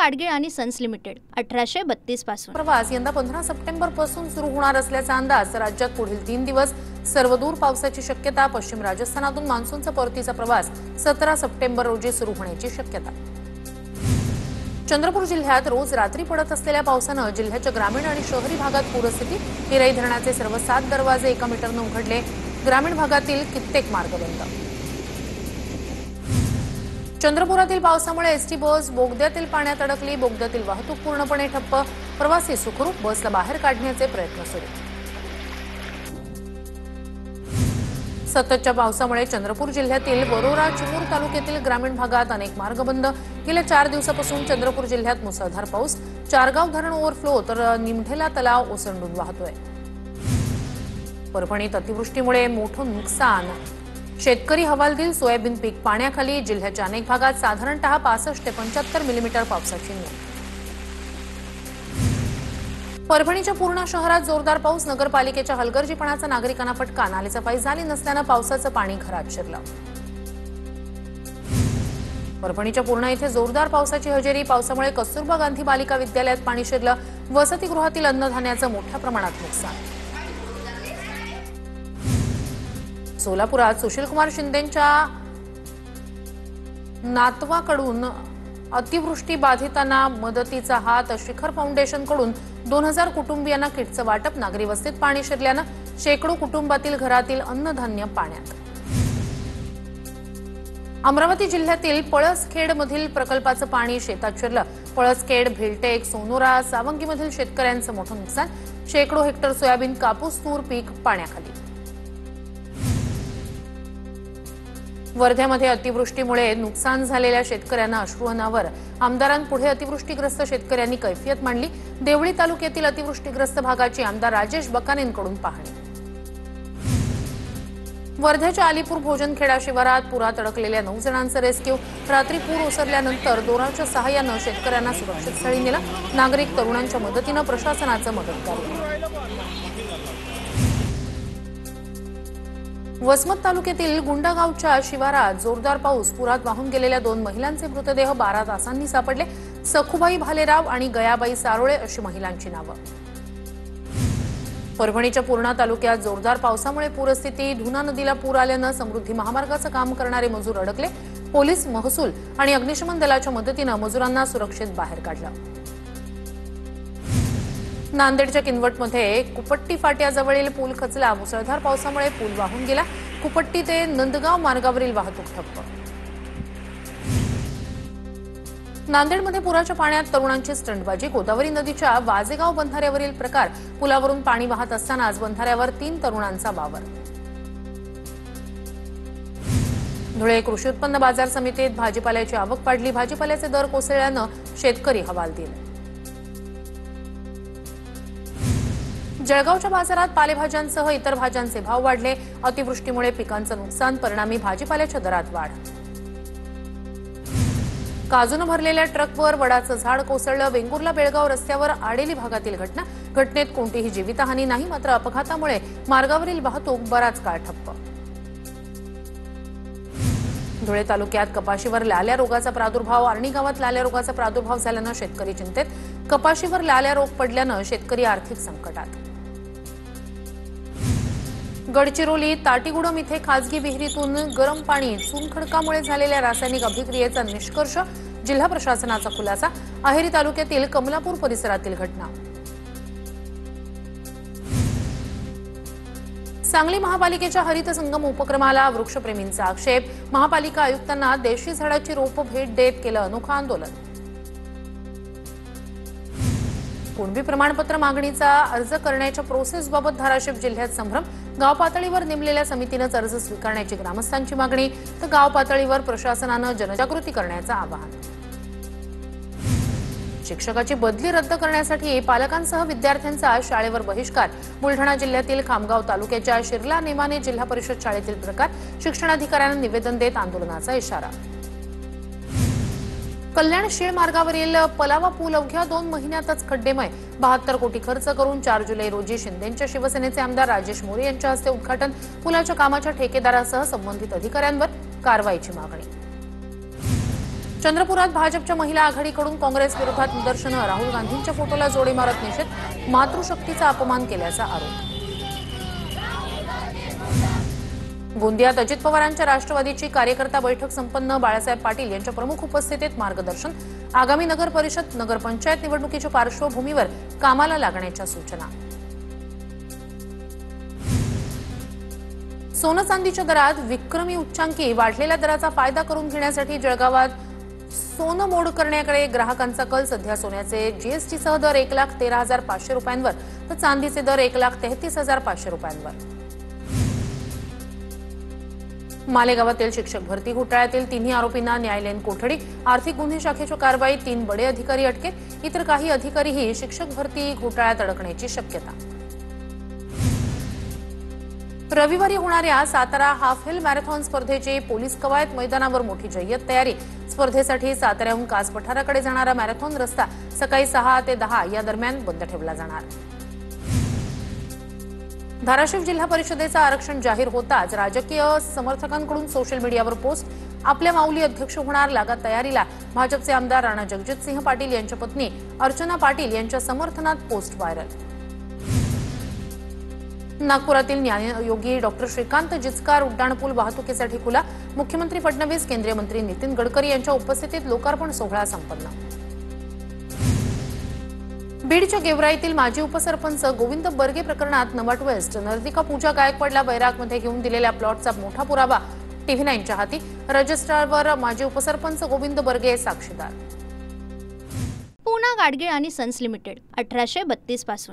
गाडगीळ आणि sons limited 1832 पासून। प्रवास यंदा 15 सप्टेंबर पासून सुरू होणार असल्याचा अंदाज। राज्यात पुढील 3 दिवस सर्वदूर पावसाची शक्यता। पश्चिम राजस्थानातून मान्सूनचा परतीचा प्रवास 17 सप्टेंबर रोजी सुरू होण्याची शक्यता। चंद्रपूर जिल्ह्यात रोज रात्री पडत असलेल्या पावसाने जिल्ह्याच्या ग्रामीण आणि शहरी भागात पूरस्थिती। हिराई धरणाचे सर्व 7 दरवाजे 1 मीटरने उघडले। ग्रामीण भागातील कित्येक मार्ग बंद। चंद्रपुरातील पावसामुळे एसटी बस बोगद्यातील पाण्यात अडकली। बोगद्यातील वाहतूक पूर्णपणे ठप्प। प्रवासी सुखरूप बसला बाहेर काढण्याचे प्रयत्न सुरू। सततच्या पावसामुळे चंद्रपूर जिल्ह्यातील वरोरा चिमूर तालुक्यातील ग्रामीण भागात अनेक मार्ग बंद। गेल्या 4 दिवसापासून चंद्रपूर जिल्ह्यात मुसळधार पाऊस। चारगाव धरण ओव्हरफ्लो तर निमढेला तलाव ओसंडून वाहतोय। परभणीत अतिवृष्टीमुळे मोठं नुकसान। शेतकरी हवालदिल। सोयाबीन पीक पाण्याखाली। जिल्ह्याच्या अनेक भागात साधारणतः 65 ते 75 मिलीमीटर पावसाची नोंद। परभणीच्या पूर्णा शहरात जोरदार पाऊस। नगरपालिकेच्या हलगर्जीपणाचा नागरिकांना फटका। नालेसफाई झाली नसल्याने पावसाचं पाणी घरात शिरलं। परभणीच्या पूर्णा येथे जोरदार पावसाची हजेरी। पावसामुळे कस्तुरबा गांधी बालिका विद्यालयात पाणी शिरलं। वसतिगृहातील अन्नधान्याचं मोठ्या प्रमाणात नुकसान। सोलापुरात सुशीलकुमार शिंदेंच्या नातवाकडून अतिवृष्टी बाधितांना मदतीचा हात। शिखर फाउंडेशनकडून 2000 कुटुंबियांना किटचं वाटप। नागरी वस्तीत पाणी शिरल्यानं शेकडो कुटुंबातील घरातील अन्नधान्य पाण्यात। अमरावती जिल्ह्यातील पळसखेडमधील प्रकल्पाचं पाणी शेतात शिरलं। पळसखेड, भिलटेक, सोनोरा, सावंगीमधील शेतकऱ्यांचं मोठं नुकसान। शेकडो हेक्टर सोयाबीन, कापूस, तूर पीक पाण्याखाली। वर्ध्यामध्ये अतिवृष्टीमुळे नुकसान झालेल्या शेतकऱ्यांना अश्रू अनावर। आमदारांपुढे अतिवृष्टीग्रस्त शेतकऱ्यांनी कैफियत मांडली। देवळी तालुक्यातील अतिवृष्टीग्रस्त भागाची आमदार राजेश बकानेंकडून पाहणी। वर्ध्याच्या अलीपूर भोजनखेडा शिवारात पुरात अडकलेल्या 9 जणांचं रेस्क्यू। रात्री पूर ओसरल्यानंतर दोराच्या सहाय्यानं शेतकऱ्यांना सुरक्षित स्थळी नेलं। नागरिक तरुणांच्या मदतीनं प्रशासनाचं मदत केलं। वसमत तालुक्यातील गुंडागावच्या शिवारात जोरदार पाऊस। पुरात वाहून गेलेल्या 2 महिलांचे मृतदेह 12 तासांनी सापडले। सखुबाई भालेराव आणि गयाबाई सारोळे अशी महिलांची नावं। परभणीच्या पूर्णा तालुक्यात जोरदार पावसामुळे पूरस्थिती। धुना नदीला पूर आल्यानं समृद्धी महामार्गाचं काम करणारे मजूर अडकले। पोलीस, महसूल आणि अग्निशमन दलाच्या मदतीनं मजुरांना सुरक्षित बाहेर काढलं। नांदेडच्या किनवटमध्ये कुपट्टी फाट्याजवळील पूल खचला। मुसळधार पावसामुळे पूल वाहून गेला। कुपट्टी ते नंदगाव मार्गावरील वाहतूक ठप्प। नांदेडमध्ये पुराच्या पाण्यात तरुणांची स्टंटबाजी। गोदावरी नदीच्या वाजेगाव बंधाऱ्यावरील प्रकार। पुलावरून पाणी वाहत असतानाच बंधाऱ्यावर 3 तरुणांचा वावर। धुळे कृषी उत्पन्न बाजार समितीत भाजीपाल्याची आवक वाढली। भाजीपाल्याचे दर कोसळल्यानं शेतकरी हवालदिल। जळगावच्या बाजारात पालेभाज्यांसह इतर भाज्यांचे भाव वाढले। अतिवृष्टीमुळे पिकांचं नुकसान। परिणामी भाजीपाल्याच्या दरात वाढ। काजूनं भरलेल्या ट्रकवर वडाचं झाड कोसळलं। वेंगुर्ला बेळगाव रस्त्यावर आडेली भागातील घटना। घटनेत कोणतीही जीवितहानी नाही, मात्र अपघातामुळे मार्गावरील वाहतूक बराच काळ ठप्प। धुळे तालुक्यात कपाशीवर लाल्या रोगाचा प्रादुर्भाव। आर्णी गावात लाल्या रोगाचा प्रादुर्भाव झाल्यानं शेतकरी चिंतेत। कपाशीवर लाल्या रोग पडल्यानं शेतकरी आर्थिक संकटात। गडचिरोली ताटीगुडम इथे खासगी विहिरीतून गरम पाणी चुनखडकामुळे झालेल्या रासायनिक अभिक्रियेचा निष्कर्ष। जिल्हा प्रशासनाचा खुलासा। अहेरी तालुक्यातील कमलापूर परिसरातील घटना। सांगली महापालिकेच्या हरित संगम उपक्रमाला वृक्षप्रेमींचा आक्षेप। महापालिका आयुक्तांना देशी झाडाची रोपं भेट देत केलं अनोखं आंदोलन। कुणबी प्रमाणपत्र मागणीचा अर्ज करण्याच्या प्रोसेसबाबत धाराशिव जिल्ह्यात संभ्रम। गाव पातळीवर नेमलेल्या समितीनंच अर्ज स्वीकारण्याची ग्रामस्थांची मागणी, तर गाव पातळीवर प्रशासनानं जनजागृती करण्याचं आवाहन। शिक्षकाची बदली रद्द करण्यासाठी पालकांसह विद्यार्थ्यांचा शाळेवर बहिष्कार। बुलढाणा जिल्ह्यातील खामगाव तालुक्याच्या शिरला नेमाने जिल्हा परिषद शाळेतील प्रकार। शिक्षणाधिकाऱ्यांना निवेदन देत आंदोलनाचा इशारा। कल्याण शीळ मार्गावरील पलावा पूल अवघ्या 2 महिन्यातच खड्डेमय। 72 कोटी खर्च करून 4 जुलै रोजी शिंदेंच्या शिवसेनेचे आमदार राजेश मोरे यांच्या हस्ते उद्घाटन। पुलाच्या कामाच्या ठेकेदारासह संबंधित अधिकाऱ्यांवर कारवाईची मागणी। चंद्रपुरात भाजपच्या महिला आघाडीकडून काँग्रेस विरोधात निदर्शनं, राहुल गांधींच्या फोटोला जोडे मारत निषेध, मातृशक्तीचा अपमान केल्याचा आरोप. गोंदियात अजित पवारांच्या राष्ट्रवादीची कार्यकर्ता बैठक संपन्न, बाळासाहेब पाटील यांच्या प्रमुख उपस्थितीत मार्गदर्शन, आगामी नगर परिषद नगरपंचायत निवडणुकीच्या पार्श्वभूमीवर कामाला लागण्याच्या सूचना. सोनं चांदीच्या दरात विक्रमी उच्चांकी, वाढलेल्या दराचा फायदा करून घेण्यासाठी जळगावात सोनं मोड करण्याकडे ग्राहकांचा कल. सध्या सोन्याचे जीएसटीसह दर 1,13,500 रुपयांवर तर चांदीचे दर 1,33,500 रुपयांवर. मालेगावातील शिक्षक भरती घोटाळ्यातील तिन्ही आरोपींना न्यायालयीन कोठडी, आर्थिक गुन्हे शाखेच्या कारवाईत 3 बडे अधिकारी अटकेत, इतर काही अधिकारीही शिक्षक भरती घोटाळ्यात अडकण्याची शक्यता. रविवारी होणाऱ्या सातारा हाफ हिल मॅरेथॉन स्पर्धेची पोलीस कवायत, मैदानावर मोठी जय्यत तयारी. स्पर्धेसाठी साताऱ्याहून कास पठाराकडे जाणारा मॅरेथॉन रस्ता सकाळी 6 ते 10 या दरम्यान बंद ठेवला जाणार. धाराशिव जिल्हा परिषदेचं आरक्षण जाहीर होताच राजकीय समर्थकांकडून सोशल मीडियावर पोस्ट, आपल्या माऊली अध्यक्ष होणार, लागा तयारीला. भाजपचे आमदार राणा जगजितसिंह पाटील यांच्या पत्नी अर्चना पाटील यांच्या समर्थनात पोस्ट व्हायरल. नागपुरातील न्याययोगी डॉक्टर श्रीकांत जिचकार उड्डाणपूल वाहतुकीसाठी खुला. मुख्यमंत्री फडणवीस, केंद्रीय मंत्री नितीन गडकरी यांच्या उपस्थितीत लोकार्पण सोहळा संपन्न. बीडच्या गेवराईतील माजी उपसरपंच गोविंद बर्गे प्रकरणात नवा ट्विस्ट, नर्दिका पूजा गायकवाडला बैरागमध्ये घेऊन दिलेल्या प्लॉटचा मोठा पुरावा TV9च्या हाती. रजिस्ट्रारवर माजी उपसरपंच गोविंद बर्गे साक्षीदार. पूना गाडगीळ आणि सन्स लिमिटेड 1832 पासून